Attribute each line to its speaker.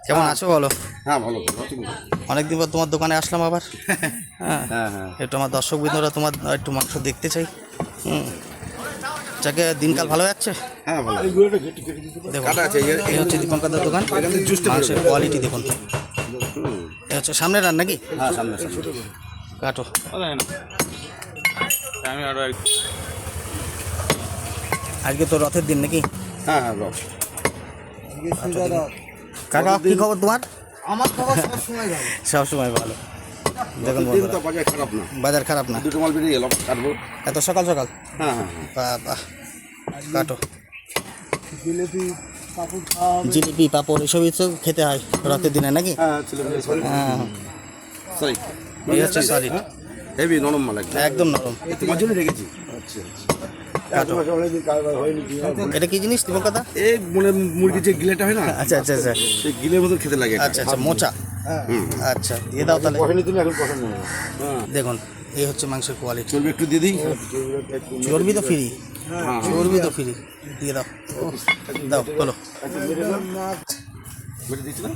Speaker 1: কেমন আছো বলো?
Speaker 2: হ্যাঁ ভালো।
Speaker 1: অনেকদিন পর তোমার দোকানে আসলাম আবার। হ্যাঁ
Speaker 2: হ্যাঁ হ্যাঁ
Speaker 1: একটু আমার দর্শক বৃন্দরা তোমার একটু মাংস দেখতে চাই। যাকে দিনকাল ভালো যাচ্ছে।
Speaker 2: হ্যাঁ ভালো।
Speaker 1: দেখো
Speaker 2: কাটা আছে
Speaker 1: এই হচ্ছে দীপঙ্করদার দোকান। মাংসের কোয়ালিটি দেখুন। এই হচ্ছে সামনে রান নাকি?
Speaker 2: হ্যাঁ সামনে
Speaker 1: কাটো। আজকে তো রথের দিন নাকি?
Speaker 2: হ্যাঁ হ্যাঁ রস।
Speaker 1: কাকা কি খবর তোমার?
Speaker 3: আমার খবর সবসময় ভালো।
Speaker 1: সব সময় ভালো। দেখুন
Speaker 2: দিন
Speaker 1: বন্ধুরা,
Speaker 2: তো বাজার খারাপ না,
Speaker 1: বাজার খারাপ না।
Speaker 2: দুটো মাল বেরিয়ে গেল কাটবো।
Speaker 1: এত সকাল সকাল?
Speaker 2: হ্যাঁ হ্যাঁ
Speaker 1: বাহ বাহ, কাটো।
Speaker 3: জিলিপি কাপড় খাওয়া হবে।
Speaker 1: জিলিপি পাঁপড় এসবই তো খেতে হয় রথের দিনে নাকি?
Speaker 2: হ্যাঁ ছেলে
Speaker 1: হ্যাঁ
Speaker 2: সরি
Speaker 1: এই হচ্ছে সলিড,
Speaker 2: হেভি নরম মাল
Speaker 1: একদম নরম।
Speaker 2: তোমার জন্য রেখেছি। আচ্ছা
Speaker 1: কাটো। এটা কি জিনিস দীপঙ্করদা?
Speaker 2: এই মানে মুরগির যে গিলেটা হয় না,
Speaker 1: আচ্ছা আচ্ছা আচ্ছা
Speaker 2: সেই গিলের মতো খেতে লাগে।
Speaker 1: আচ্ছা আচ্ছা মোচা।
Speaker 2: হুম
Speaker 1: আচ্ছা দিয়ে দাও তাহলে।
Speaker 2: পছন্দ তুমি এখন পছন্দ হবে। হ্যাঁ
Speaker 1: দেখুন এই হচ্ছে মাংসের কোয়ালিটি।
Speaker 2: চলবে, একটু দিয়ে দিই।
Speaker 1: চর্বি তো ফ্রি,
Speaker 2: হ্যাঁ
Speaker 1: চর্বি তো ফ্রি, দিয়ে দাও। দাও বলো।
Speaker 2: বেটে দিচ্ছি না।